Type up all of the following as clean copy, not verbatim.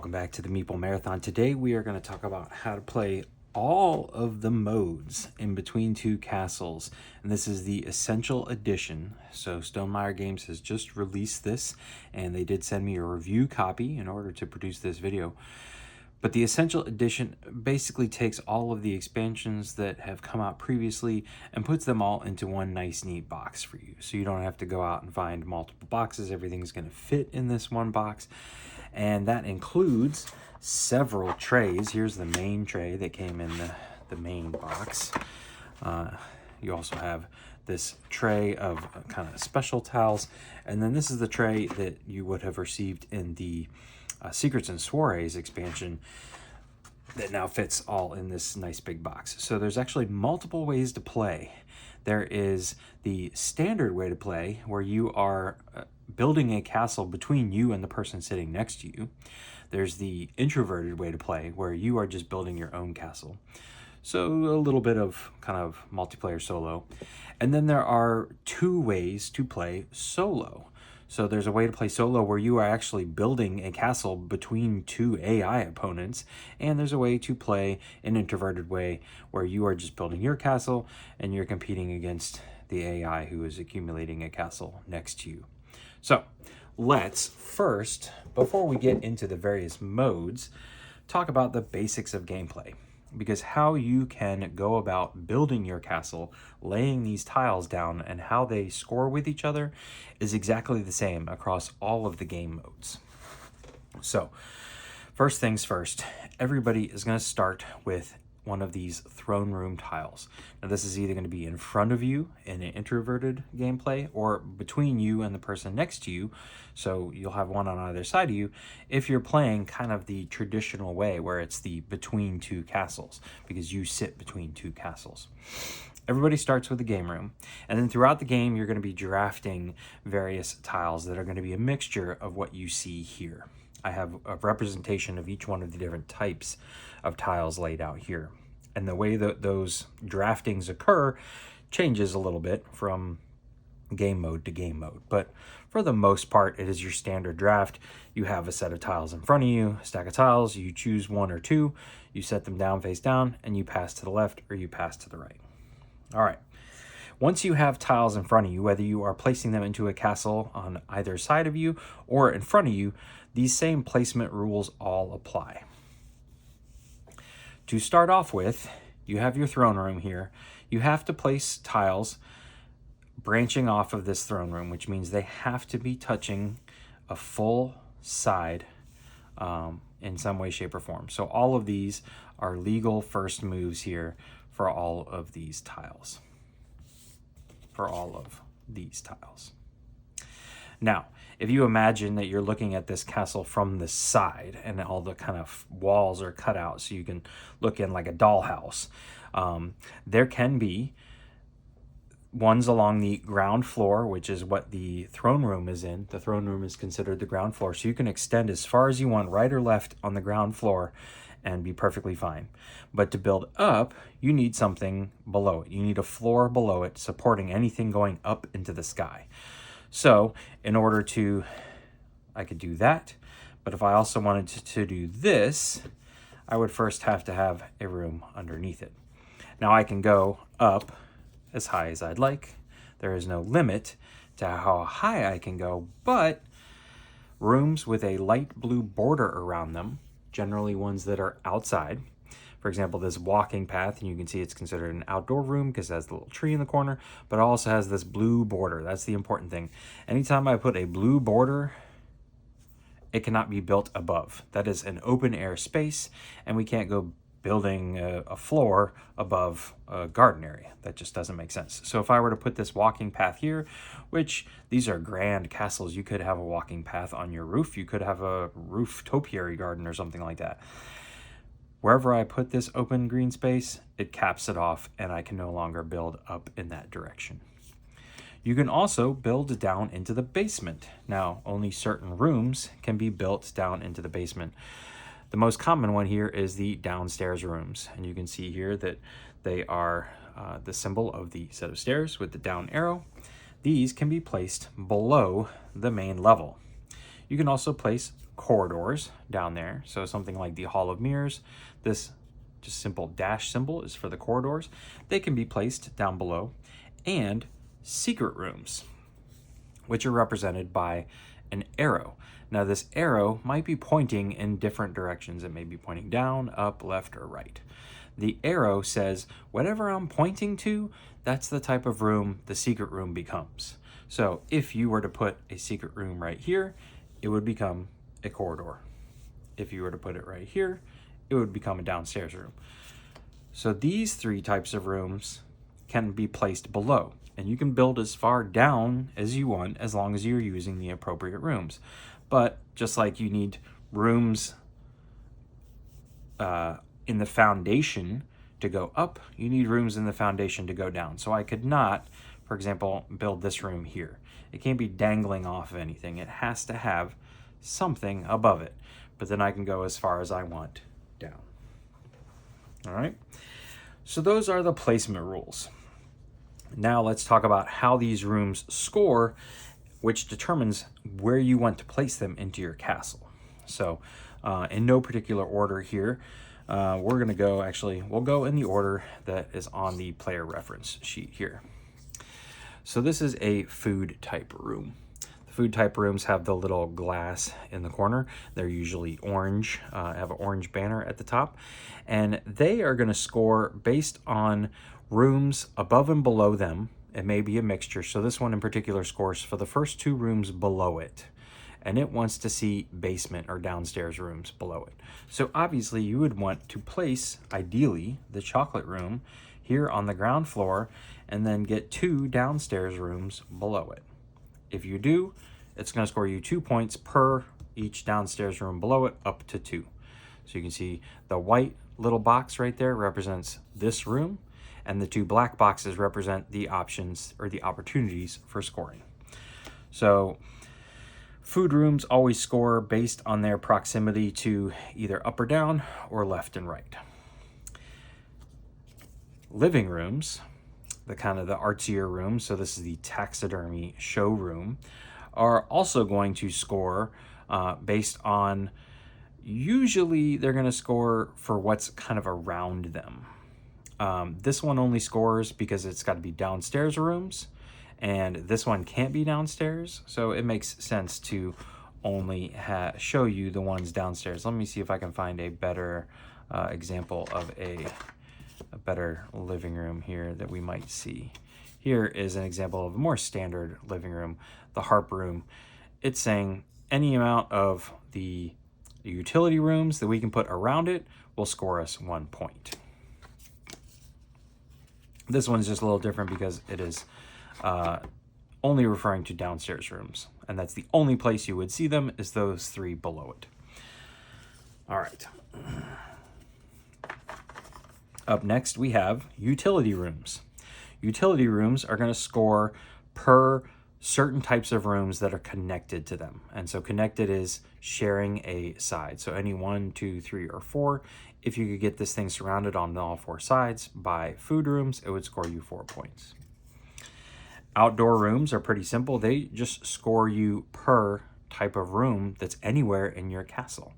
Welcome back to the Meeple Marathon. Today we are going to talk about how to play all of the modes in between two castles. And this is the Essential Edition. So Stonemaier Games has just released this, and they did send me a review copy in order to produce this video. But the Essential Edition basically takes all of the expansions that have come out previously and puts them all into one nice, neat box for you. So you don't have to go out and find multiple boxes. Everything's going to fit in this one box. And that includes several trays. Here's the main tray that came in the main box. You also have this tray of kind of special tiles. And then this is the tray that you would have received in the Secrets and Soirees expansion that now fits all in this nice big box. So there's actually multiple ways to play. There is the standard way to play where you are building a castle between you and the person sitting next to you. There's the introverted way to play where you are just building your own castle. So a little bit of kind of multiplayer solo. And then there are two ways to play solo. So there's a way to play solo where you are actually building a castle between two AI opponents, and there's a way to play an introverted way where you are just building your castle and you're competing against the AI who is accumulating a castle next to you. So let's first, before we get into the various modes, talk about the basics of gameplay. Because how you can go about building your castle, laying these tiles down, and how they score with each other is exactly the same across all of the game modes. So, first things first, everybody is going to start with one of these throne room tiles. Now this is either going to be in front of you in an introverted gameplay or between you and the person next to you. So you'll have one on either side of you if you're playing kind of the traditional way where it's the between two castles, because you sit between two castles. Everybody starts with the game room, and then throughout the game you're going to be drafting various tiles that are going to be a mixture of what you see here. I have a representation of each one of the different types of tiles laid out here. And the way that those draftings occur changes a little bit from game mode to game mode. But for the most part, it is your standard draft. You have a set of tiles in front of you, a stack of tiles, you choose one or two, you set them down face down, and you pass to the left or you pass to the right. All right. Once you have tiles in front of you, whether you are placing them into a castle on either side of you or in front of you, these same placement rules all apply. To start off with, you have your throne room here. You have to place tiles branching off of this throne room, which means they have to be touching a full side in some way, shape, or form. So all of these are legal first moves here for all of these tiles. Now, if you imagine that you're looking at this castle from the side and all the kind of walls are cut out so you can look in like a dollhouse, there can be ones along the ground floor, which is what the throne room is in. The throne room is considered the ground floor, so you can extend as far as you want, right or left on the ground floor, and be perfectly fine. But to build up, you need something below it. You need a floor below it supporting anything going up into the sky. So in order to, I could do that, but if I also wanted to do this, I would first have to have a room underneath it. Now I can go up as high as I'd like. There is no limit to how high I can go, but rooms with a light blue border around them, generally ones that are outside. For example, this walking path, and you can see it's considered an outdoor room because it has the little tree in the corner, but it also has this blue border. That's the important thing. Anytime I put a blue border, it cannot be built above. That is an open air space, and we can't go building a floor above a garden area. That just doesn't make sense. So if I were to put this walking path here, which these are grand castles, you could have a walking path on your roof. You could have a roof topiary garden or something like that. Wherever I put this open green space, it caps it off, and I can no longer build up in that direction. You can also build down into the basement. Now, only certain rooms can be built down into the basement. The most common one here is the downstairs rooms, and you can see here that they are the symbol of the set of stairs with the down arrow. These can be placed below the main level. You can also place corridors down there. So something like the Hall of Mirrors, this just simple dash symbol is for the corridors. They can be placed down below. And secret rooms, which are represented by an arrow. Now this arrow might be pointing in different directions. It may be pointing down, up, left, or right. The arrow says, whatever I'm pointing to, that's the type of room the secret room becomes. So if you were to put a secret room right here, it would become a corridor. If you were to put it right here, it would become a downstairs room. So these three types of rooms can be placed below, and you can build as far down as you want as long as you're using the appropriate rooms. But just like you need rooms in the foundation to go up, you need rooms in the foundation to go down. So I could not, for example, build this room here. It can't be dangling off of anything. It has to have something above it. But then I can go as far as I want down. All right. So those are the placement rules. Now let's talk about how these rooms score, which determines where you want to place them into your castle. So in no particular order here, we're going to go, actually, we'll go in the order that is on the player reference sheet here. So this is a food type room. The food type rooms have the little glass in the corner. They're usually orange, have an orange banner at the top. And they are going to score based on rooms above and below them. It may be a mixture. So this one in particular scores for the first two rooms below it. And it wants to see basement or downstairs rooms below it. So obviously you would want to place, ideally, the chocolate room here on the ground floor and then get two downstairs rooms below it. If you do, it's going to score you 2 points per each downstairs room below it, up to 2. So you can see the white little box right there represents this room, and the two black boxes represent the options or the opportunities for scoring. So food rooms always score based on their proximity to either up or down or left and right. Living rooms, the kind of the artsier rooms, so this is the taxidermy showroom, are also going to score based on, usually they're going to score for what's kind of around them. This one only scores because it's got to be downstairs rooms, and this one can't be downstairs, so it makes sense to only show you the ones downstairs. Let me see if I can find a better example of a better living room here that we might see. Here is an example of a more standard living room, the harp room. It's saying any amount of the utility rooms that we can put around it will score us 1 point. This one's just a little different because it is only referring to downstairs rooms, and that's the only place you would see them is those three below it. All right. Up next, we have utility rooms. Utility rooms are going to score per certain types of rooms that are connected to them. And so connected is sharing a side. So any 1, 2, 3, or 4. If you could get this thing surrounded on all 4 sides by food rooms, it would score you 4 points. Outdoor rooms are pretty simple. They just score you per type of room that's anywhere in your castle.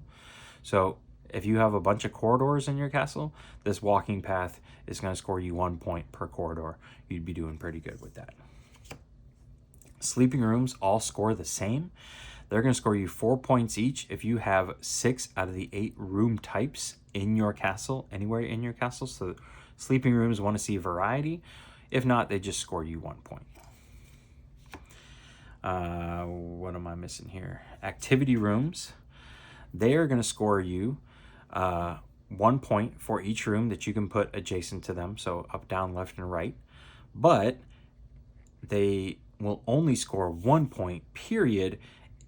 So if you have a bunch of corridors in your castle, this walking path is going to score you 1 point per corridor. You'd be doing pretty good with that. Sleeping rooms all score the same. They're going to score you 4 points each if you have 6 out of the 8 room types in your castle, anywhere in your castle. So sleeping rooms want to see variety. If not, they just score you 1 point. What am I missing here? Activity rooms. They are going to score you 1 point for each room that you can put adjacent to them. So up, down, left, and right. But they will only score 1 point, period,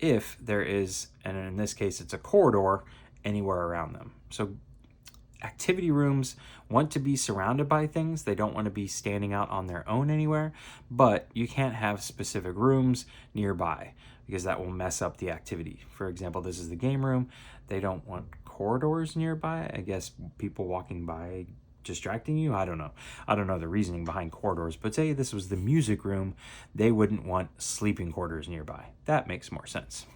if there is, and in this case it's a corridor, anywhere around them. So activity rooms want to be surrounded by things. They don't want to be standing out on their own anywhere, but you can't have specific rooms nearby because that will mess up the activity. For example, this is the game room. They don't want corridors nearby. I guess people walking by distracting you. I don't know. I don't know the reasoning behind corridors, but say this was the music room, they wouldn't want sleeping quarters nearby. That makes more sense.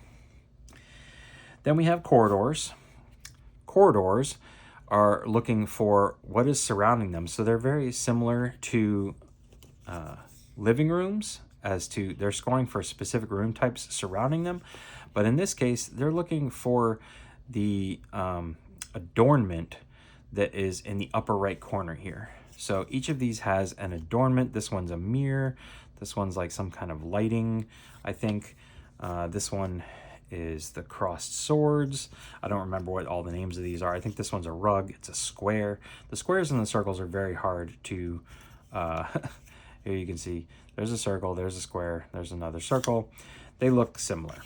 Then we have corridors. Corridors are looking for what is surrounding them. So they're very similar to living rooms, as to they're scoring for specific room types surrounding them. But in this case, they're looking for the adornment that is in the upper right corner here. So each of these has an adornment. This one's a mirror. This one's like some kind of lighting, I think. This one is the crossed swords. I don't remember what all the names of these are. I think this one's a rug. It's a square. The squares and the circles are very hard to... here you can see there's a circle, there's a square, there's another circle. They look similar.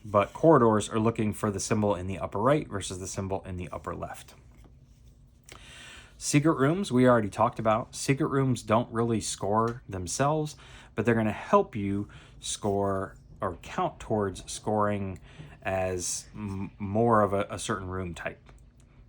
But corridors are looking for the symbol in the upper right versus the symbol in the upper left. Secret rooms, we already talked about. Secret rooms don't really score themselves, but they're going to help you score or count towards scoring as more of a certain room type.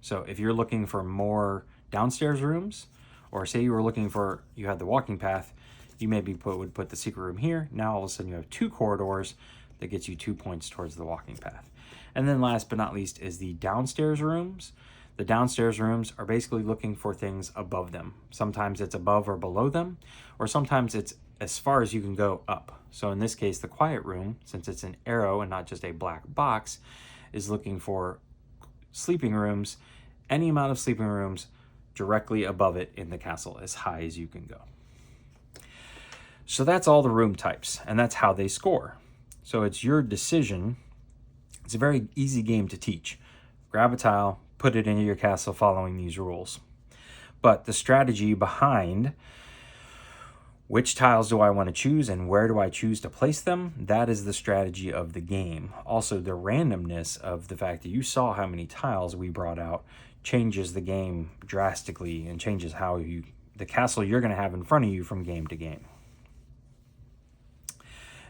So if you're looking for more downstairs rooms, or say you were looking for, you had the walking path, you maybe would put the secret room here. Now all of a sudden you have 2 corridors that gets you 2 points towards the walking path. And then last but not least is the downstairs rooms. The downstairs rooms are basically looking for things above them. Sometimes it's above or below them, or sometimes it's as far as you can go up. So in this case, the quiet room, since it's an arrow and not just a black box, is looking for sleeping rooms, any amount of sleeping rooms directly above it in the castle, as high as you can go. So that's all the room types, and that's how they score. So it's your decision. It's a very easy game to teach. Grab a tile, put it into your castle following these rules. But the strategy behind which tiles do I want to choose and where do I choose to place them, that is the strategy of the game. Also, the randomness of the fact that you saw how many tiles we brought out changes the game drastically and changes how the castle you're going to have in front of you from game to game.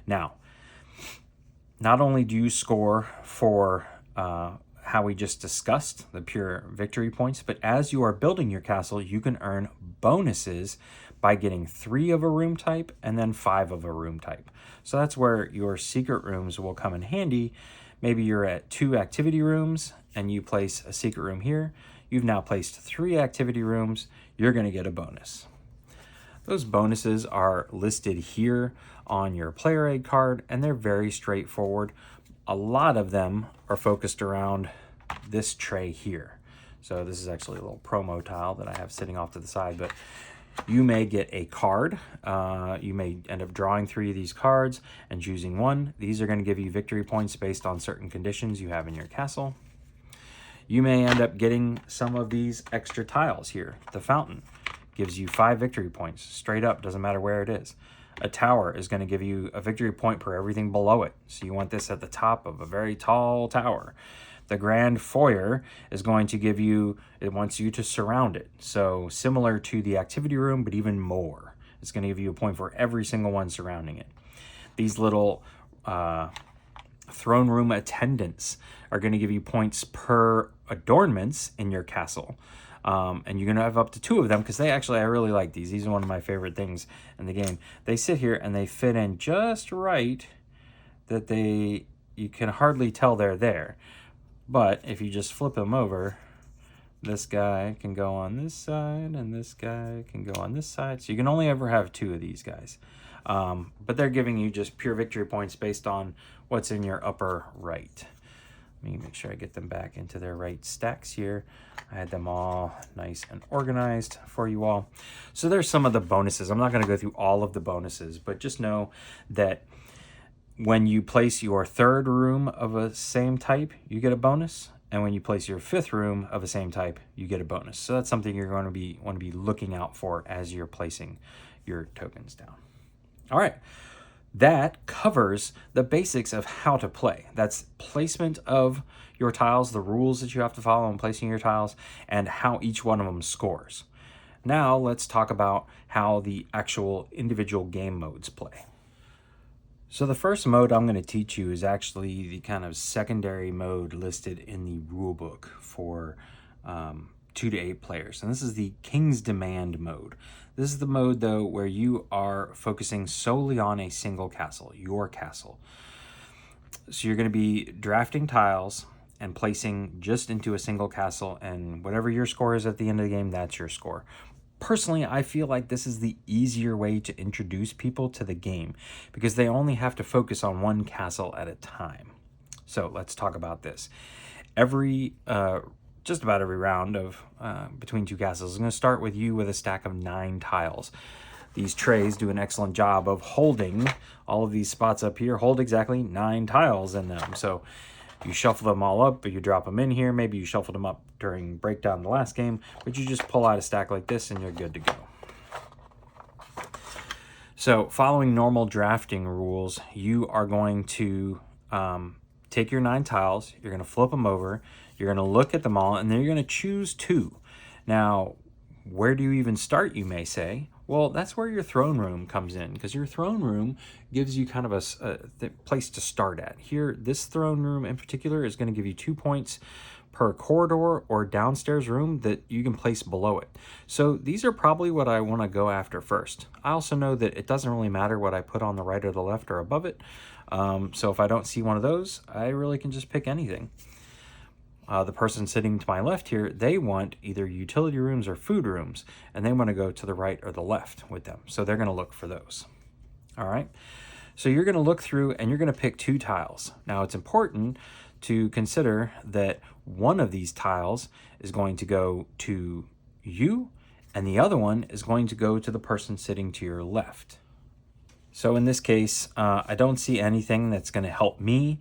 Now, not only do you score for how we just discussed, the pure victory points, but as you are building your castle, you can earn bonuses by getting 3 of a room type and then 5 of a room type. So that's where your secret rooms will come in handy. Maybe you're at 2 activity rooms and you place a secret room here. You've now placed 3 activity rooms. You're going to get a bonus. Those bonuses are listed here on your player aid card, and they're very straightforward. A lot of them are focused around this tray here. So this is actually a little promo tile that I have sitting off to the side, but you may get a card. You may end up drawing 3 of these cards and choosing one. These are going to give you victory points based on certain conditions you have in your castle. You may end up getting some of these extra tiles here. The fountain gives you 5 victory points, straight up, doesn't matter where it is. A tower is going to give you a victory point per everything below it. So you want this at the top of a very tall tower. The grand foyer is going to give you, it wants you to surround it. So similar to the activity room, but even more. It's going to give you a point for every single one surrounding it. These little throne room attendants are going to give you points per adornments in your castle. And you're going to have up to 2 of them because I really like these. These are one of my favorite things in the game. They sit here and they fit in just right that you can hardly tell they're there. But if you just flip them over, this guy can go on this side and this guy can go on this side. So you can only ever have 2 of these guys. But they're giving you just pure victory points based on what's in your upper right. Let me make sure I get them back into their right stacks here. I had them all nice and organized for you all. So there's some of the bonuses. I'm not going to go through all of the bonuses, but just know that when you place your 3rd room of a same type, you get a bonus. And when you place your 5th room of the same type, you get a bonus. So that's something you're going to want to be looking out for as you're placing your tokens down. All right. That covers the basics of how to play. That's placement of your tiles, the rules that you have to follow in placing your tiles, and how each one of them scores. Now let's talk about how the actual individual game modes play. So the first mode I'm going to teach you is actually the kind of secondary mode listed in the rulebook for 2 to 8 players. And this is the King's Demand mode. This is the mode, though, where you are focusing solely on a single castle, your castle. So you're going to be drafting tiles, and placing just into a single castle, and whatever your score is at the end of the game, that's your score. Personally, I feel like this is the easier way to introduce people to the game because they only have to focus on one castle at a time. So let's talk about this. Just about every round of between two castles is going to start with you with a stack of 9 tiles. These trays do an excellent job of holding all of these spots up here, hold exactly 9 tiles in them. So you shuffle them all up, but you drop them in here. Maybe you shuffled them up during breakdown the last game, but you just pull out a stack like this and you're good to go. So following normal drafting rules, you are going to take your 9 tiles, you're going to flip them over, you're going to look at them all, and then you're going to choose 2. Now, where do you even start, you may say? Well, that's where your throne room comes in, because your throne room gives you kind of a place to start at. Here, this throne room in particular is going to give you 2 points per corridor or downstairs room that you can place below it. So these are probably what I want to go after first. I also know that it doesn't really matter what I put on the right or the left or above it. So if I don't see one of those, I really can just pick anything. The person sitting to my left here, they want either utility rooms or food rooms, and they want to go to the right or the left with them. So they're going to look for those. All right. So you're going to look through and you're going to pick 2 tiles. Now it's important to consider that one of these tiles is going to go to you and the other one is going to go to the person sitting to your left. So in this case, I don't see anything that's going to help me.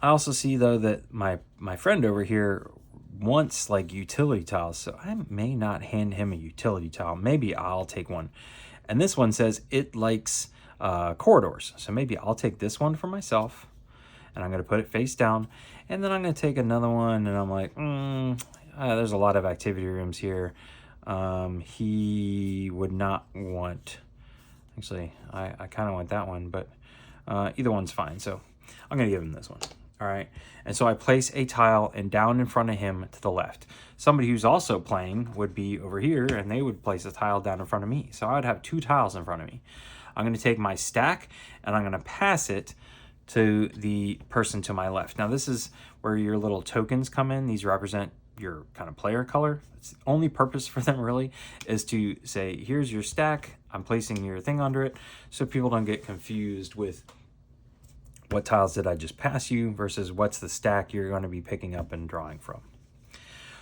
I also see, though, that my friend over here wants, like, utility tiles, so I may not hand him a utility tile. Maybe I'll take one. And this one says it likes corridors, so maybe I'll take this one for myself, and I'm going to put it face down, and then I'm going to take another one, and I'm like, there's a lot of activity rooms here. He would not want... Actually, I kind of want that one, but either one's fine, so I'm going to give him this one. All right, and so I place a tile and down in front of him to the left. Somebody who's also playing would be over here, and they would place a tile down in front of me. So I would have 2 tiles in front of me. I'm going to take my stack, and I'm going to pass it to the person to my left. Now, this is where your little tokens come in. These represent your kind of player color. It's the only purpose for them, really, is to say, here's your stack. I'm placing your thing under it, so people don't get confused with what tiles did I just pass you versus what's the stack you're going to be picking up and drawing from.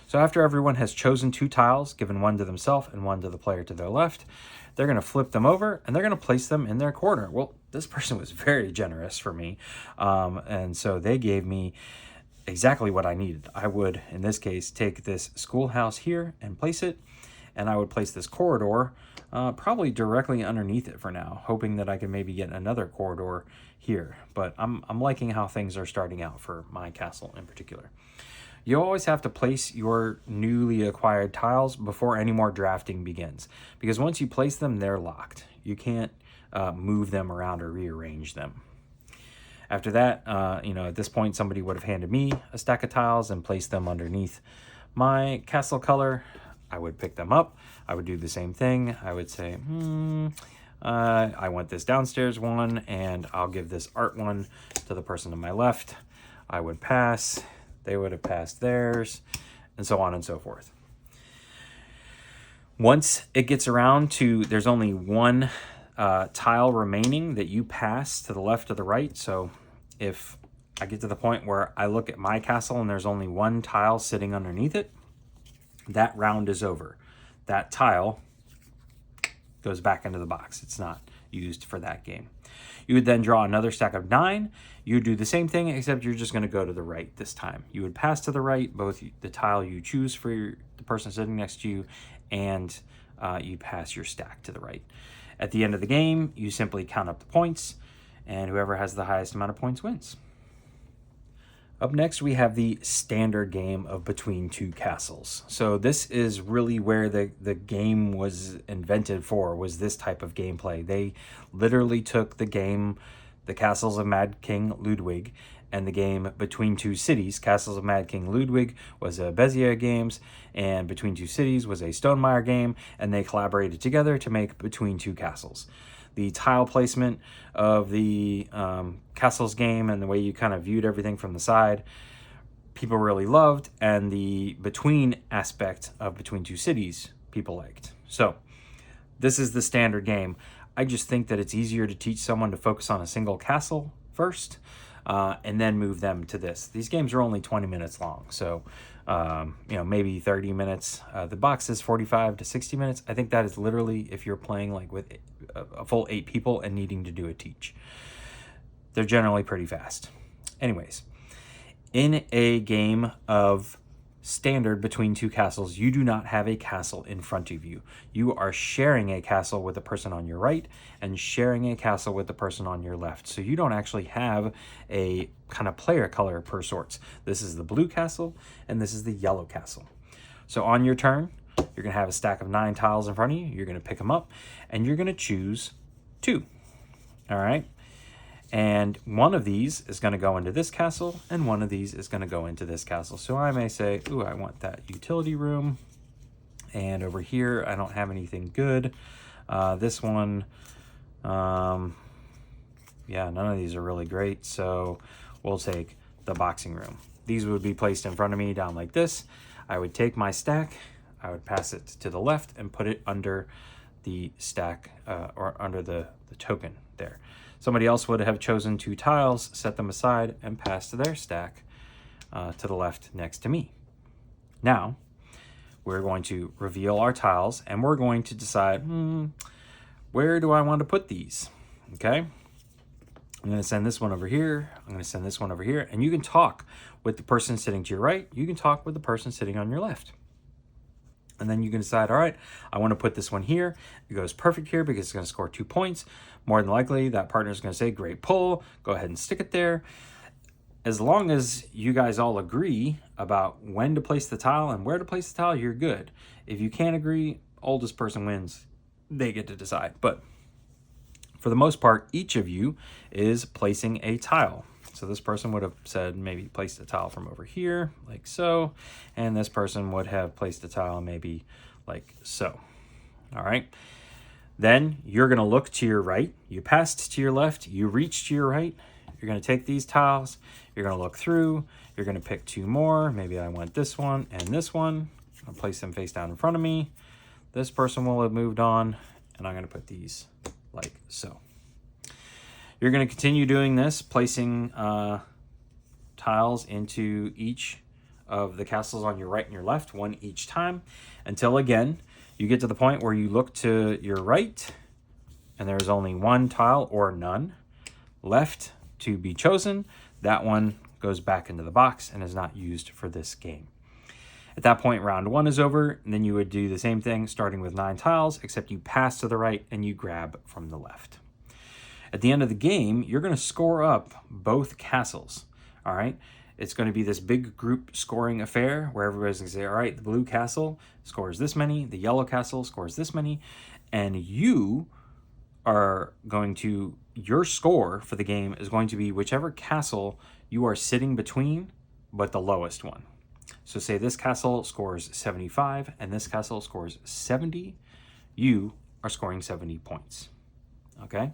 So after everyone has chosen 2 tiles, given one to themselves and one to the player to their left, they're going to flip them over and they're going to place them in their corner. Well, this person was very generous for me, and so they gave me exactly what I needed. I would, in this case, take this schoolhouse here and place it, and I would place this corridor probably directly underneath it for now, hoping that I can maybe get another corridor here. But I'm liking how things are starting out for my castle in particular. You always have to place your newly acquired tiles before any more drafting begins, because once you place them, they're locked. You can't move them around or rearrange them. After that, at this point, somebody would have handed me a stack of tiles and placed them underneath my castle color. I would pick them up. I would do the same thing. I would say, I want this downstairs one, and I'll give this art one to the person to my left. I would pass. They would have passed theirs, and so on and so forth. Once it gets around to there's only one tile remaining that you pass to the left or the right. So if I get to the point where I look at my castle and there's only one tile sitting underneath it, that round is over. That tile goes back into the box. It's not used for that game. You would then draw another stack of 9. You would do the same thing, except you're just going to go to the right this time. You would pass to the right, both the tile you choose for the person sitting next to you, and you pass your stack to the right. At the end of the game, you simply count up the points, and whoever has the highest amount of points wins. Up next, we have the standard game of Between Two Castles. So this is really where the game was invented for, was this type of gameplay. They literally took the game, The Castles of Mad King Ludwig, and the game Between Two Cities. Castles of Mad King Ludwig was a Bezier games, and Between Two Cities was a Stonemaier game, and they collaborated together to make Between Two Castles. The tile placement of the Castles game and the way you kind of viewed everything from the side people really loved, and the between aspect of Between Two Cities people liked. So this is the standard game. I just think that it's easier to teach someone to focus on a single castle first, and then move them to this. These games are only 20 minutes long, so maybe 30 minutes. The box is 45 to 60 minutes. I think that is literally if you're playing like with a full 8 people and needing to do a teach. They're generally pretty fast. Anyways, in a game of standard Between Two Castles, you do not have a castle in front of you. You are sharing a castle with the person on your right and sharing a castle with the person on your left. So you don't actually have a kind of player color per sorts. This is the blue castle and this is the yellow castle. So on your turn, you're going to have a stack of 9 tiles in front of you. You're going to pick them up and you're going to choose 2. All right. And one of these is going to go into this castle, and one of these is going to go into this castle. So I may say, ooh, I want that utility room. And over here, I don't have anything good. This one, yeah, none of these are really great. So we'll take the boxing room. These would be placed in front of me down like this. I would take my stack, I would pass it to the left and put it under the stack or under the token there. Somebody else would have chosen 2 tiles, set them aside, and passed their stack to the left next to me. Now, we're going to reveal our tiles, and we're going to decide, where do I want to put these? Okay? I'm going to send this one over here. I'm going to send this one over here. And you can talk with the person sitting to your right. You can talk with the person sitting on your left. And then you can decide, all right, I want to put this one here. It goes perfect here because it's going to score 2 points. More than likely, that partner is going to say, great pull. Go ahead and stick it there. As long as you guys all agree about when to place the tile and where to place the tile, you're good. If you can't agree, oldest person wins. They get to decide. But for the most part, each of you is placing a tile. So this person would have said maybe placed a tile from over here, like so. And this person would have placed a tile maybe like so. All right. Then you're going to look to your right. You passed to your left. You reach to your right. You're going to take these tiles. You're going to look through. You're going to pick 2 more. Maybe I want this one and this one. I'll place them face down in front of me. This person will have moved on. And I'm going to put these like so. You're going to continue doing this, placing tiles into each of the castles on your right and your left, 1 each time, until again, you get to the point where you look to your right and there's only 1 tile or none left to be chosen. That one goes back into the box and is not used for this game. At that point, round 1 is over, and then you would do the same thing, starting with 9 tiles, except you pass to the right and you grab from the left. At the end of the game, you're going to score up both castles, all right? It's going to be this big group scoring affair where everybody's going to say, all right, the blue castle scores this many, the yellow castle scores this many, and you are going to, your score for the game is going to be whichever castle you are sitting between, but the lowest one. So say this castle scores 75 and this castle scores 70, you are scoring 70 points, okay?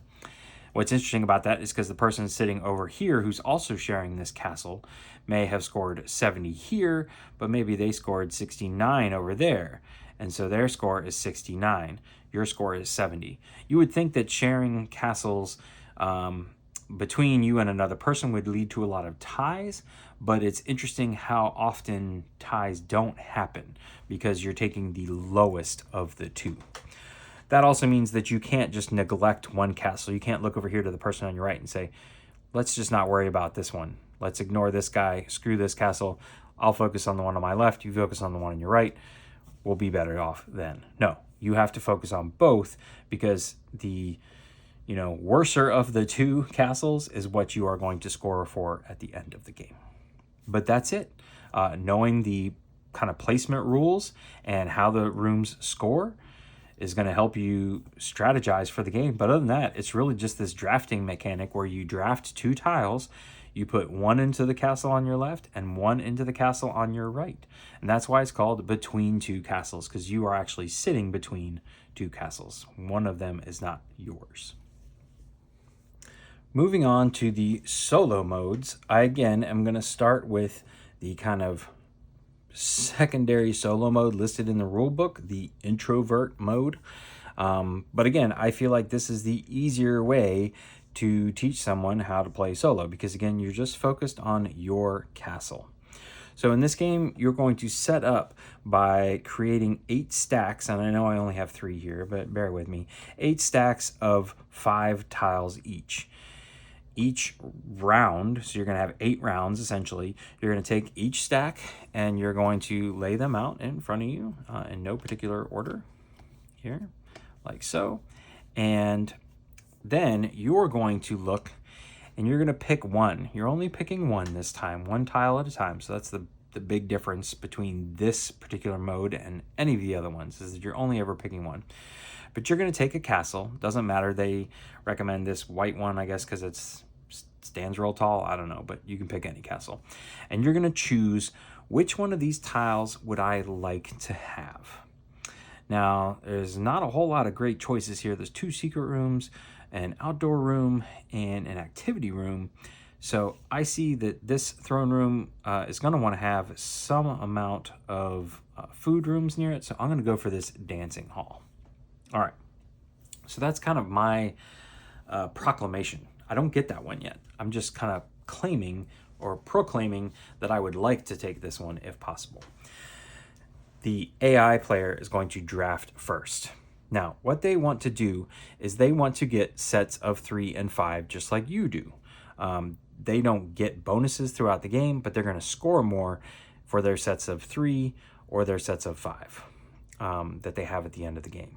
What's interesting about that is because the person sitting over here who's also sharing this castle may have scored 70 here, but maybe they scored 69 over there. And so their score is 69. Your score is 70. You would think that sharing castles between you and another person would lead to a lot of ties, but it's interesting how often ties don't happen because you're taking the lowest of the 2. That also means that you can't just neglect one castle. You can't look over here to the person on your right and say, let's just not worry about this one. Let's ignore this guy, screw this castle. I'll focus on the one on my left. You focus on the one on your right. We'll be better off then. No, you have to focus on both because the, worser of the 2 castles is what you are going to score for at the end of the game. But that's it. Knowing the kind of placement rules and how the rooms score is going to help you strategize for the game. But other than that, it's really just this drafting mechanic where you draft 2 tiles, you put 1 into the castle on your left and 1 into the castle on your right. And that's why it's called Between Two Castles, because you are actually sitting between 2 castles. One of them is not yours. Moving on to the solo modes, I again am going to start with the kind of secondary solo mode listed in the rule book, the introvert mode. But again, I feel like this is the easier way to teach someone how to play solo, because again, you're just focused on your castle. So in this game, you're going to set up by creating 8 stacks, and I know I only have 3 here, but bear with me, 8 stacks of 5 tiles each. Each round, so you're going to have 8 rounds essentially, you're going to take each stack and you're going to lay them out in front of you in no particular order, here, like so. And then you're going to look and you're going to pick one. You're only picking one this time, 1 tile at a time. So that's the big difference between this particular mode and any of the other ones, is that you're only ever picking one. But you're going to take a castle. Doesn't matter. They recommend this white one, I guess, because it stands real tall. I don't know, but you can pick any castle. And you're going to choose which one of these tiles would I like to have. Now, there's not a whole lot of great choices here. There's 2 secret rooms, an outdoor room, and an activity room. So I see that this throne room is going to want to have some amount of food rooms near it. So I'm going to go for this dancing hall. All right. So that's kind of my proclamation. I don't get that one yet. I'm just kind of claiming or proclaiming that I would like to take this one if possible. The AI player is going to draft first. Now, what they want to do is they want to get sets of 3 and 5, just like you do. They don't get bonuses throughout the game, but they're going to score more for their sets of 3 or their sets of 5 that they have at the end of the game.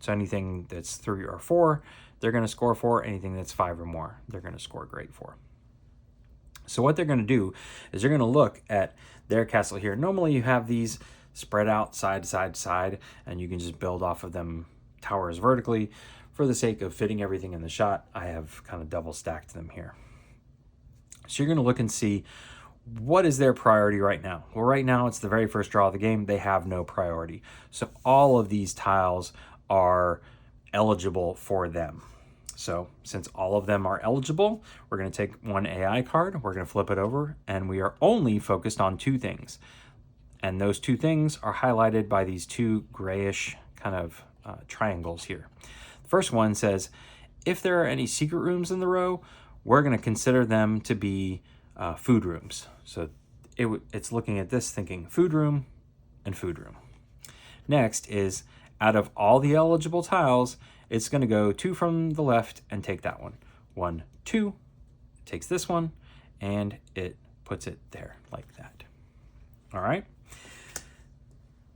So anything that's 3 or 4, they're going to score for. Anything that's 5 or more, they're going to score great for. So what they're going to do is they're going to look at their castle here. Normally you have these spread out side to side to side, and you can just build off of them towers vertically. For the sake of fitting everything in the shot, I have kind of double stacked them here. So you're going to look and see what is their priority right now. Well, right now it's the very first draw of the game. They have no priority. So all of these tiles are eligible for them. So since all of them are eligible, we're going to take one AI card, we're going to flip it over, and we are only focused on 2 things. And those 2 things are highlighted by these 2 grayish kind of triangles here. The first one says, if there are any secret rooms in the row, we're going to consider them to be food rooms. So it's looking at this thinking food room and food room. Next is, out of all the eligible tiles, it's going to go 2 from the left and take that one. 1, 2, takes this one, and it puts it there like that. All right.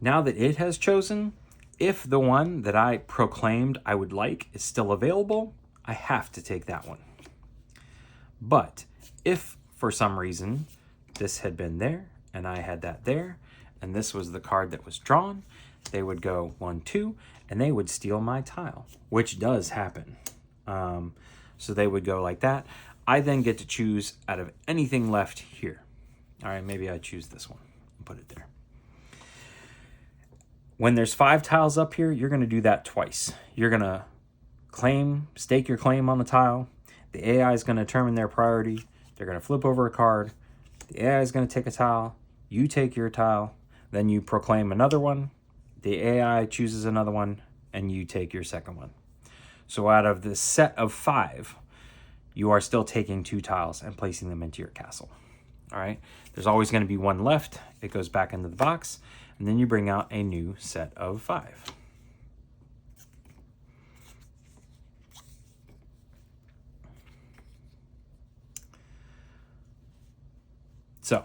Now that it has chosen, if the one that I proclaimed I would like is still available, I have to take that one. But if for some reason this had been there and I had that there, and this was the card that was drawn, they would go 1, 2, and they would steal my tile, which does happen. So they would go like that. I then get to choose out of anything left here. All right, maybe I choose this one and put it there. When there's 5 tiles up here, you're going to do that twice. You're going to stake your claim on the tile. The AI is going to determine their priority. They're going to flip over a card. The AI is going to take a tile. You take your tile. Then you proclaim another one. The AI chooses another one, and you take your second one. So out of the set of 5, you are still taking 2 tiles and placing them into your castle. All right. There's always going to be 1 left. It goes back into the box, and then you bring out a new set of 5. So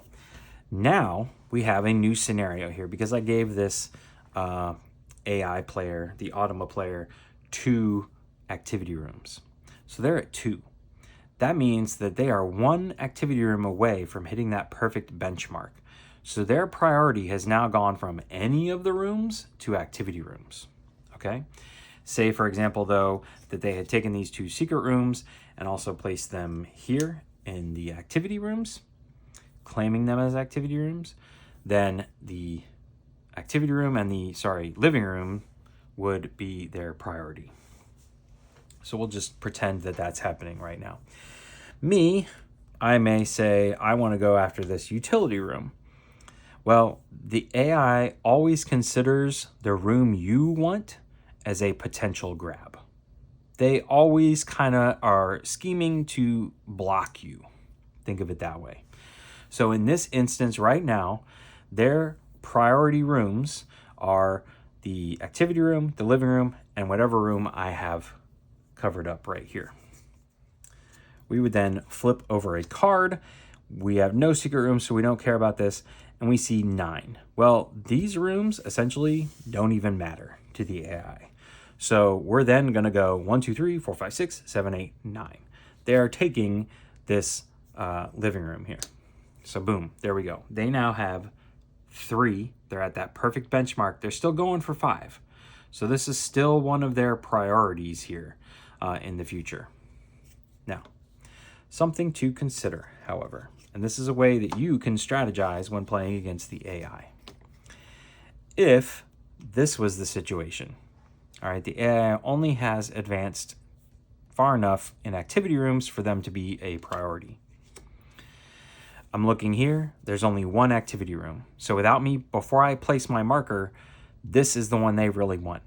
now we have a new scenario here, because I gave this AI player, the Automa player, 2 activity rooms. So they're at 2. That means that they are 1 activity room away from hitting that perfect benchmark. So their priority has now gone from any of the rooms to activity rooms. Okay? Say, for example, though, that they had taken these 2 secret rooms and also placed them here in the activity rooms, claiming them as activity rooms, then the activity room and the, living room would be their priority. So we'll just pretend that that's happening right now. Me, I may say, I want to go after this utility room. Well, the AI always considers the room you want as a potential grab. They always kind of are scheming to block you. Think of it that way. So in this instance right now, their priority rooms are the activity room, the living room, and whatever room I have covered up right here. We would then flip over a card. We have no secret rooms, so we don't care about this. And we see 9. Well, these rooms essentially don't even matter to the AI. So we're then going to go 1, 2, 3, 4, 5, 6, 7, 8, 9. They are taking this living room here. So boom, there we go. They now have 3. They're at that perfect benchmark. They're still going for 5. So this is still one of their priorities here in the future. Now, something to consider, however, and this is a way that you can strategize when playing against the AI. If this was the situation, all right, the AI only has advanced far enough in activity rooms for them to be a priority. I'm looking here, there's only 1 activity room. So without me, before I place my marker, this is the one they really want.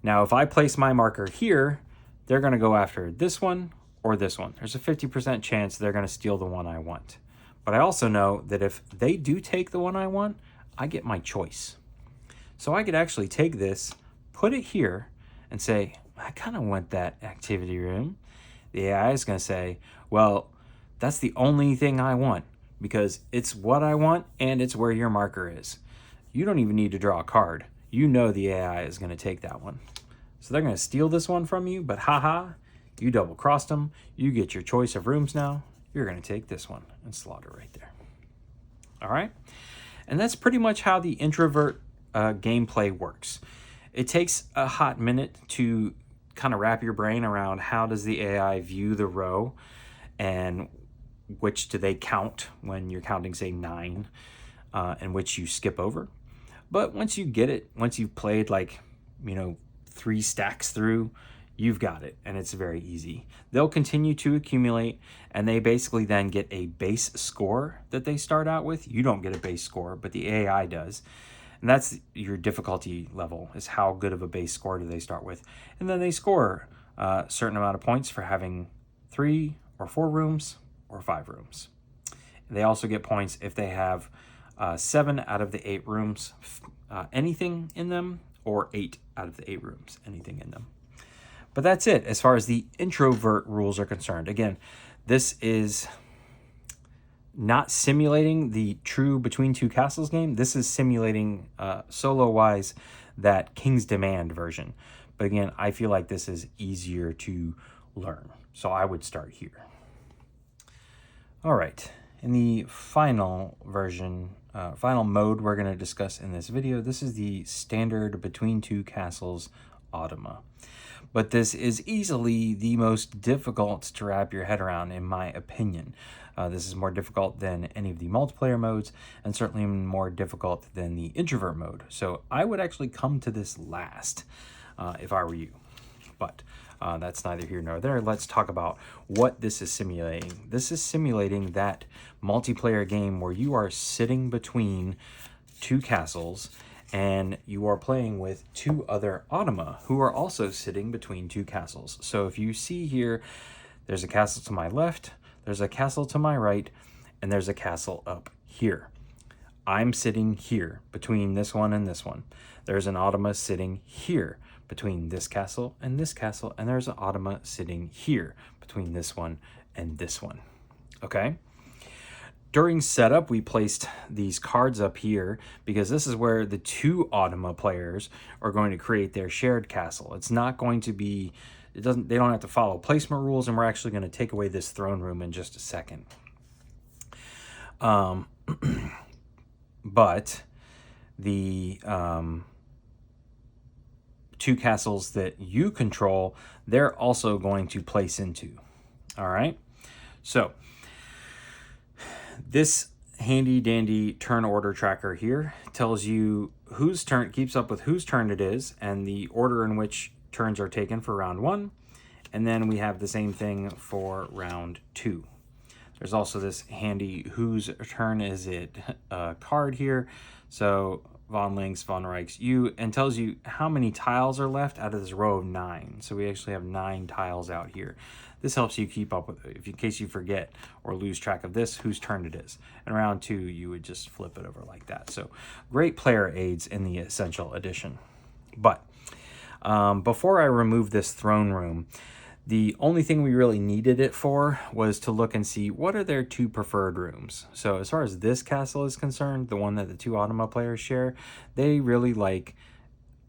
Now, if I place my marker here, they're going to go after this one or this one. There's a 50% chance they're going to steal the one I want. But I also know that if they do take the one I want, I get my choice. So I could actually take this, put it here, and say, I kind of want that activity room. The AI is going to say, well, that's the only thing I want because it's what I want and it's where your marker is. You don't even need to draw a card. You know the AI is going to take that one. So they're going to steal this one from you, but haha, you double crossed them. You get your choice of rooms now. You're going to take this one and slaughter right there. All right. And that's pretty much how the introvert gameplay works. It takes a hot minute to kind of wrap your brain around how does the AI view the row and which do they count when you're counting, say, 9, and which you skip over. But once you get it, once you've played 3 stacks through, you've got it, and it's very easy. They'll continue to accumulate, and they basically then get a base score that they start out with. You don't get a base score, but the AI does. And that's your difficulty level, is how good of a base score do they start with. And then they score a certain amount of points for having 3 or 4 rooms or 5 rooms. They also get points if they have 7 out of the 8 rooms, anything in them, or 8 out of the 8 rooms, anything in them. But that's it as far as the introvert rules are concerned. Again, this is not simulating the true Between Two Castles game. This is simulating solo-wise that King's Demand version. But again, I feel like this is easier to learn. So I would start here. All right, in the final version, final mode we're going to discuss in this video, this is the standard Between Two Castles Automa. But this is easily the most difficult to wrap your head around, in my opinion. This is more difficult than any of the multiplayer modes, and certainly more difficult than the introvert mode. So I would actually come to this last if I were you. But that's neither here nor there. Let's talk about what this is simulating. This is simulating that multiplayer game where you are sitting between 2 castles and you are playing with 2 other Automa who are also sitting between 2 castles. So if you see here, there's a castle to my left, there's a castle to my right, and there's a castle up here. I'm sitting here between this one and this one. There's an Automa sitting here between this castle, and there's an Automa sitting here between this one and this one. Okay? During setup, we placed these cards up here because this is where the 2 Automa players are going to create their shared castle. It's not going to be, they don't have to follow placement rules, and we're actually going to take away this throne room in just a second. But the 2 castles that you control, they're also going to place into. All right? So this handy dandy turn order tracker here tells you whose turn, keeps up with whose turn it is and the order in which turns are taken for round 1. And then we have the same thing for round 2. There's also this handy whose turn is it card here. So von Links, von Reichs, and tells you how many tiles are left out of this row of 9. So we actually have 9 tiles out here. This helps you keep up with, if in case you forget or lose track of this, whose turn it is. In round 2, you would just flip it over like that. So great player aids in the Essential Edition. But before I remove this throne room, the only thing we really needed it for was to look and see what are their 2 preferred rooms. So as far as this castle is concerned, the one that the 2 Automa players share, they really like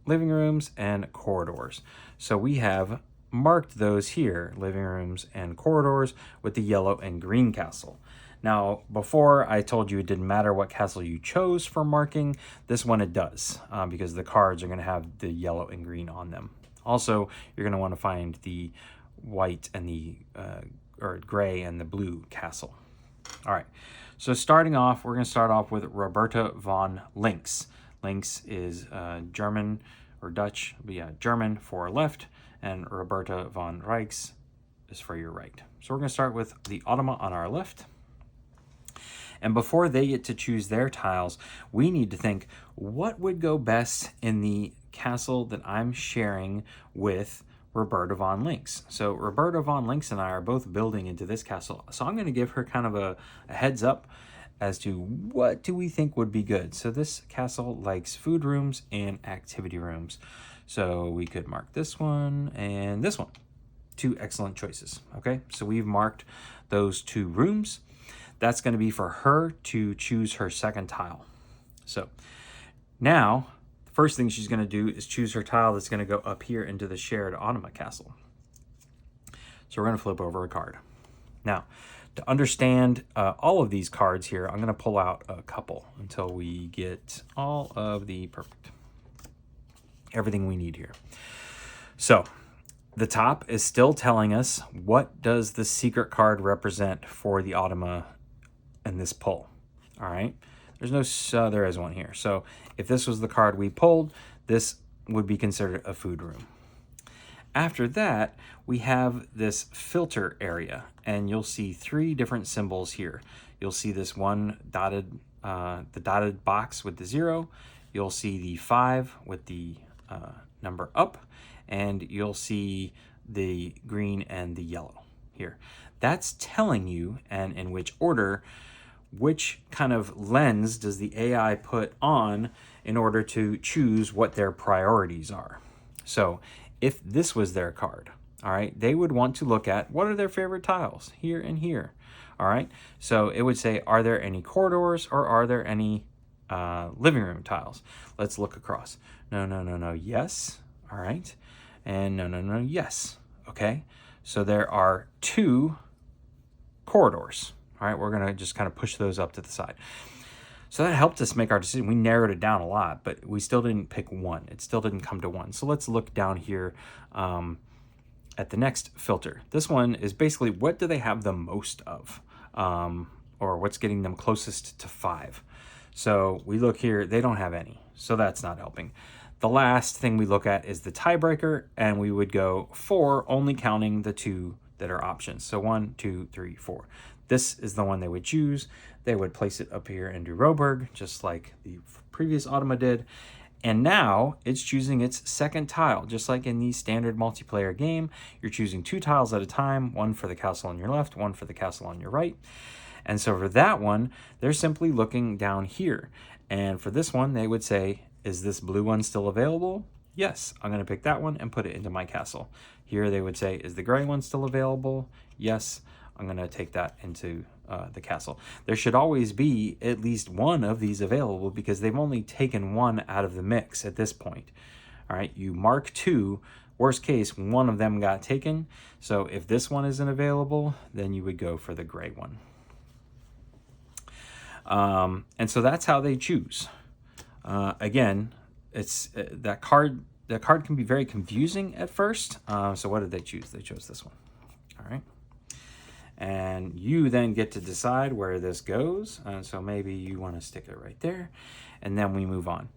living rooms and corridors. So we have marked those here, living rooms and corridors, with the yellow and green castle. Now, before I told you it didn't matter what castle you chose for marking, this one it does, because the cards are going to have the yellow and green on them. Also, you're going to want to find the white and the or gray and the blue castle. All right, so starting off, we're going to start off with Roberta von Links. Links is German or Dutch, but yeah, German for left, and Roberta von Reichs is for your right. So we're going to start with the Automa on our left. And before they get to choose their tiles, we need to think, what would go best in the castle that I'm sharing with Roberta von Links? So Roberta von Links and I are both building into this castle. So I'm going to give her kind of a heads up as to what do we think would be good. So this castle likes food rooms and activity rooms. So we could mark this one and this one. 2 excellent choices. Okay, so we've marked those 2 rooms. That's going to be for her to choose her second tile. So now, the first thing she's going to do is choose her tile that's going to go up here into the shared Automa castle. So we're going to flip over a card. Now, to understand all of these cards here, I'm going to pull out a couple until we get all of the perfect, everything we need here. So the top is still telling us what does the secret card represent for the Automa in this pull. All right, there's no there is one here. So if this was the card we pulled, this would be considered a food room. After that, we have this filter area, and you'll see 3 different symbols here. You'll see this one dotted, the dotted box with the 0. You'll see the 5 with the number up, and you'll see the green and the yellow here. That's telling you, and in which order, which kind of lens does the AI put on in order to choose what their priorities are. So if this was their card, all right, they would want to look at what are their favorite tiles here and here. All right, so it would say, are there any corridors or are there any living room tiles? Let's look across. No, yes. All right, and no, yes. Okay, so there are 2 corridors. All right, we're going to just kind of push those up to the side. So that helped us make our decision. We narrowed it down a lot, but we still didn't pick one. It still didn't come to one. So let's look down here at the next filter. This one is basically what do they have the most of, or what's getting them closest to 5. So we look here, they don't have any. So that's not helping. The last thing we look at is the tiebreaker, and we would go 4, only counting the 2 that are options. So 1, 2, 3, 4. This is the one they would choose. They would place it up here into Roberg, just like the previous Automa did. And now it's choosing its second tile, just like in the standard multiplayer game. You're choosing 2 tiles at a time, one for the castle on your left, one for the castle on your right. And so for that one, they're simply looking down here. And for this one, they would say, is this blue one still available? Yes, I'm going to pick that one and put it into my castle. Here they would say, is the gray one still available? Yes, I'm going to take that into the castle. There should always be at least one of these available because they've only taken one out of the mix at this point. All right, you mark 2. Worst case, one of them got taken. So if this one isn't available, then you would go for the gray one. And so that's how they choose. Again, it's that card can be very confusing at first. So what did they choose? They chose this one. All right. And you then get to decide where this goes. So maybe you want to stick it right there. And then we move on.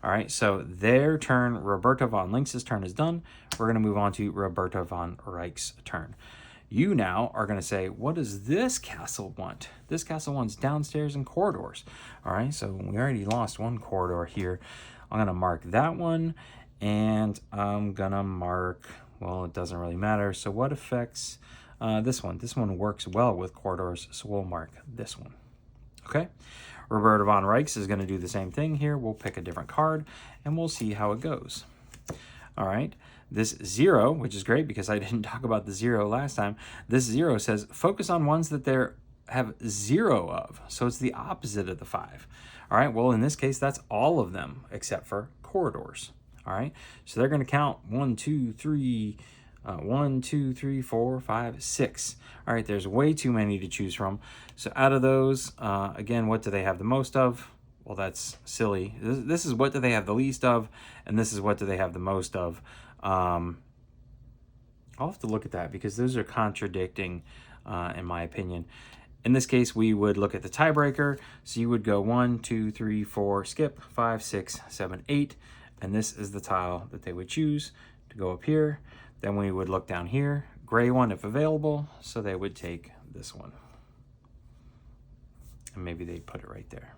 All right, so their turn, Roberta von Links' turn is done. We're going to move on to Roberta von Reich's turn. You now are going to say, what does this castle want? This castle wants downstairs and corridors. All right, so we already lost one corridor here. I'm going to mark that one, and I'm going to mark, well, it doesn't really matter. So what affects this one? This one works well with corridors, so we'll mark this one. Okay, Roberta von Reichs is going to do the same thing here. We'll pick a different card, and we'll see how it goes. All right, this 0, which is great because I didn't talk about the 0 last time. This 0 says focus on ones that they have 0 of. So it's the opposite of the 5. All right, well, in this case, that's all of them except for corridors. All right, so they're going to count 1, 2, 3, 1, 2, 3, 4, 5, 6. All right, there's way too many to choose from. So out of those, again, what do they have the most of? Well, that's silly. This is what do they have the least of, and this is what do they have the most of. I'll have to look at that because those are contradicting, in my opinion. In this case, we would look at the tiebreaker. So you would go 1, 2, 3, 4, skip, 5, 6, 7, 8. And this is the tile that they would choose to go up here. Then we would look down here, gray one if available. So they would take this one. And maybe they'd put it right there.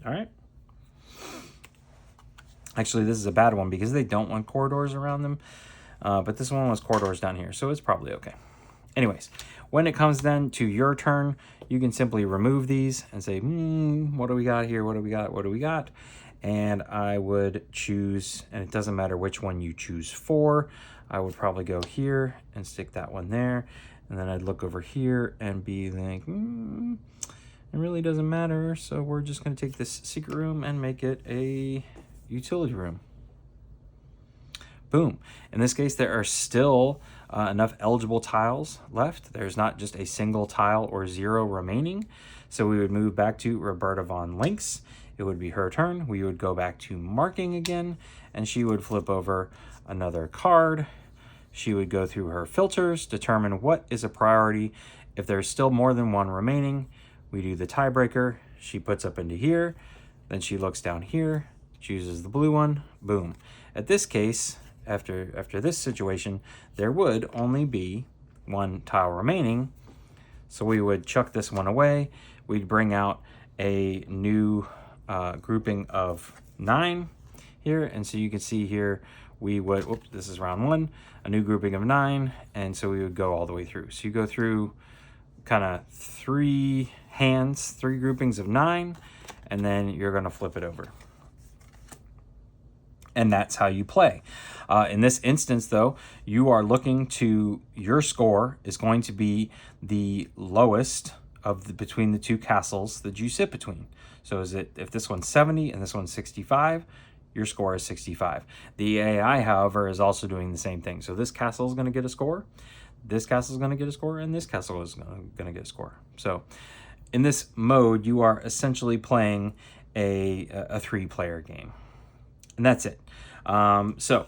All right. Actually, this is a bad one because they don't want corridors around them. But this one was corridors down here, so it's probably okay. Anyways, when it comes then to your turn, you can simply remove these and say, what do we got here? What do we got? What do we got? And I would choose, and it doesn't matter which one you choose for. I would probably go here and stick that one there. And then I'd look over here and be like, it really doesn't matter. So we're just going to take this secret room and make it a utility room. Boom. In this case, there are still enough eligible tiles left. There's not just a single tile or 0 remaining. So we would move back to Roberta von Links. It would be her turn. We would go back to marking again, and she would flip over another card. She would go through her filters, determine what is a priority. If there's still more than one remaining, we do the tiebreaker. She puts up into here. Then she looks down here, chooses the blue one. Boom. At this case, after this situation, there would only be one tile remaining. So we would chuck this one away. We'd bring out a new grouping of 9 here. And so you can see here, we would, whoops, this is round 1, a new grouping of 9. And so we would go all the way through. So you go through kind of 3 hands, 3 groupings of 9, and then you're going to flip it over. And that's how you play. In this instance, though, you are looking to, your score is going to be the lowest of between the 2 castles that you sit between. So is it, if this one's 70 and this one's 65, your score is 65. The AI, however, is also doing the same thing. So this castle is going to get a score, this castle is going to get a score, and this castle is going to get a score. So in this mode, you are essentially playing a 3-player game. And that's it. So,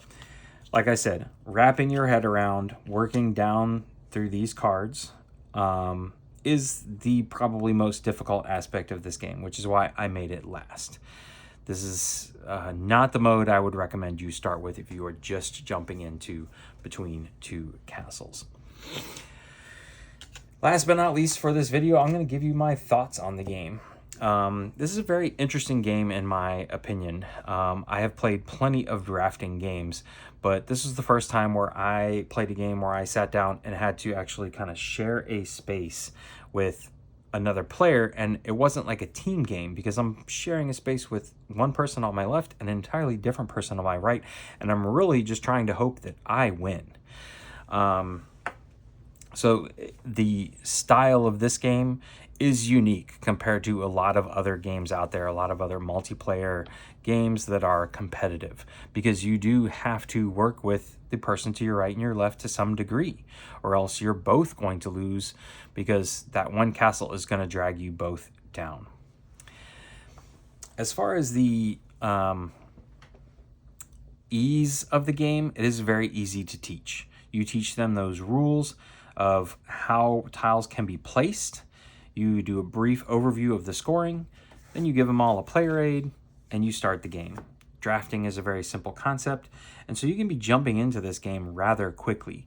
like I said, wrapping your head around, working down through these cards is the probably most difficult aspect of this game, which is why I made it last. This is not the mode I would recommend you start with if you are just jumping into between 2 castles. Last but not least for this video, I'm going to give you my thoughts on the game. This is a very interesting game in my opinion. I have played plenty of drafting games, but this is the first time where I played a game where I sat down and had to actually kind of share a space with another player, and it wasn't like a team game because I'm sharing a space with one person on my left and an entirely different person on my right, and I'm really just trying to hope that I win. So the style of this game is unique compared to a lot of other games out there, a lot of other multiplayer games that are competitive, because you do have to work with the person to your right and your left to some degree, or else you're both going to lose because that one castle is going to drag you both down. As far as the ease of the game, it is very easy to teach. You teach them those rules of how tiles can be placed. You do a brief overview of the scoring, then you give them all a player aid, and you start the game. Drafting is a very simple concept, and so you can be jumping into this game rather quickly.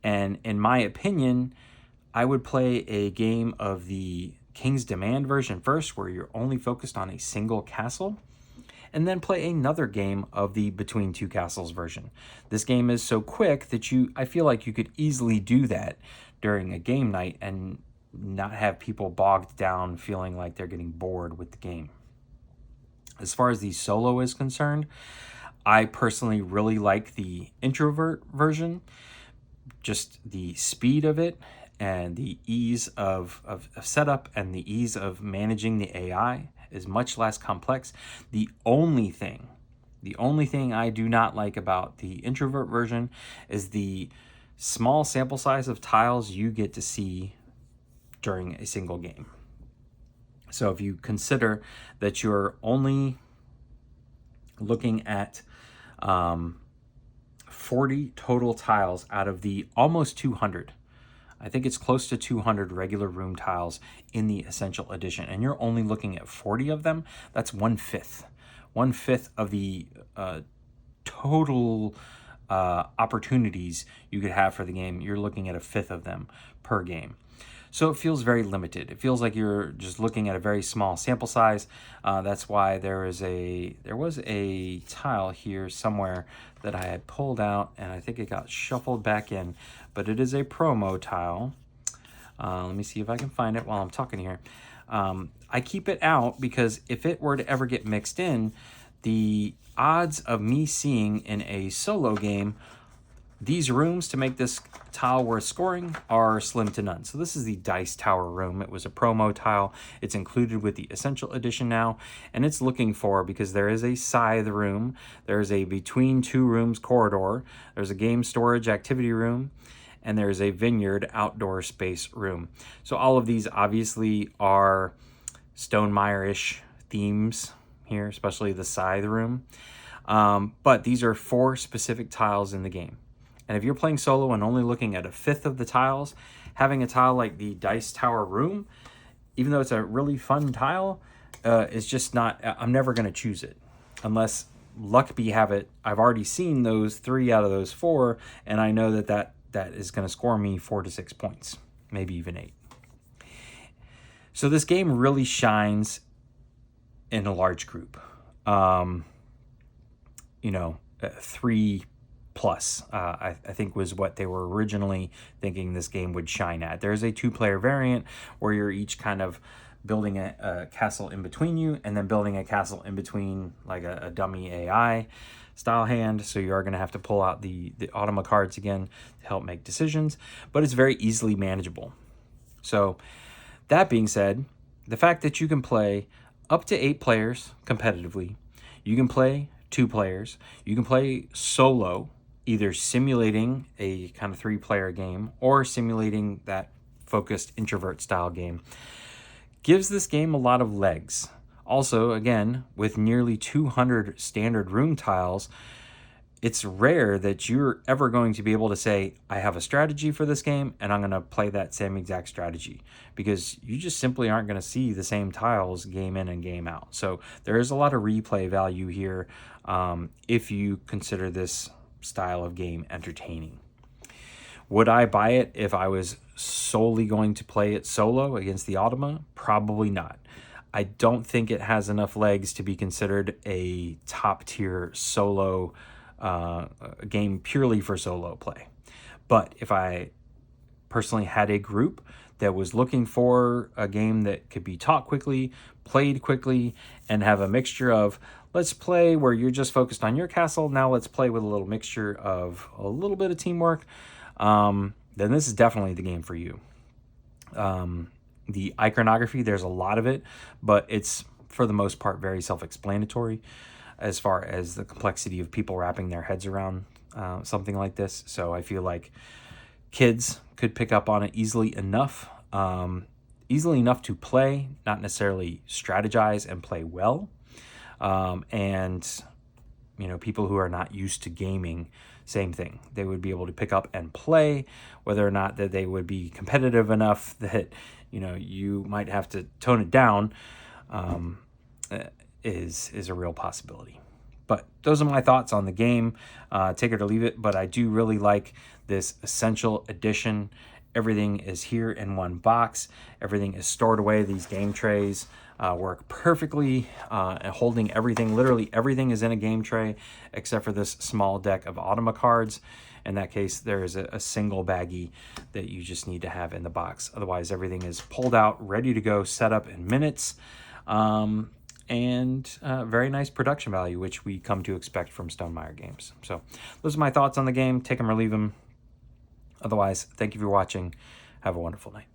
And in my opinion, I would play a game of the King's Demand version first, where you're only focused on a single castle, and then play another game of the Between Two Castles version. This game is so quick that I feel like you could easily do that during a game night and not have people bogged down feeling like they're getting bored with the game. As far as the solo is concerned, I personally really like the introvert version. Just the speed of it and the ease of setup and the ease of managing the AI is much less complex. The only thing I do not like about the introvert version is the small sample size of tiles you get to see during a single game. So if you consider that you're only looking at 40 total tiles out of the almost 200, I think it's close to 200 regular room tiles in the Essential Edition, and you're only looking at 40 of them, that's 1/5. 1/5 of the total opportunities you could have for the game. You're looking at 1/5 of them per game. So it feels very limited. It feels like you're just looking at a very small sample size. That's why there was a tile here somewhere that I had pulled out, and I think it got shuffled back in. But it is a promo tile. Let me see if I can find it while I'm talking here. I keep it out because if it were to ever get mixed in, the odds of me seeing in a solo game these rooms to make this tile worth scoring are slim to none. So this is the Dice Tower room. It was a promo tile. It's included with the Essential Edition now, and it's looking for, because there is a scythe room, there's a between two rooms corridor, there's a game storage activity room, and there's a vineyard outdoor space room. So all of these obviously are Stonemaier-ish themes here, especially the scythe room. But these are 4 specific tiles in the game. And if you're playing solo and only looking at 1/5 of the tiles, having a tile like the Dice Tower room, even though it's a really fun tile, is just not, I'm never going to choose it. Unless luck be have it, I've already seen those 3 out of those 4, and I know that is going to score me 4 to 6 points, maybe even 8. So this game really shines in a large group. 3 plus, I think was what they were originally thinking this game would shine at. There's a 2-player variant where you're each kind of building a castle in between you, and then building a castle in between, like a dummy AI style hand. So you are going to have to pull out the automa cards again to help make decisions, but it's very easily manageable. So that being said, the fact that you can play up to 8 players competitively, you can play 2 players, you can play solo, either simulating a kind of 3-player game or simulating that focused introvert style game, gives this game a lot of legs. Also, again, with nearly 200 standard room tiles, it's rare that you're ever going to be able to say, I have a strategy for this game and I'm going to play that same exact strategy, because you just simply aren't going to see the same tiles game in and game out. So there is a lot of replay value here if you consider this style of game entertaining. Would I buy it if I was solely going to play it solo against the automa? Probably not. I don't think it has enough legs to be considered a top tier solo game purely for solo play. But if I personally had a group that was looking for a game that could be taught quickly, played quickly, and have a mixture of, let's play where you're just focused on your castle, now let's play with a little mixture of a little bit of teamwork, then this is definitely the game for you. The iconography, there's a lot of it, but it's for the most part very self-explanatory as far as the complexity of people wrapping their heads around something like this. So I feel like kids could pick up on it easily enough to play, not necessarily strategize and play well. And people who are not used to gaming, same thing. They would be able to pick up and play. Whether or not that they would be competitive enough that you might have to tone it down is a real possibility. But those are my thoughts on the game. Take it or leave it, but I do really like this Essential Edition. Everything is here in one box. Everything is stored away. These game trays work perfectly, holding everything. Literally everything is in a game tray except for this small deck of Automa cards. In that case, there is a single baggie that you just need to have in the box. Otherwise, everything is pulled out, ready to go, set up in minutes. And very nice production value, which we come to expect from Stonemaier games. So those are my thoughts on the game. Take them or leave them. Otherwise, thank you for watching. Have a wonderful night.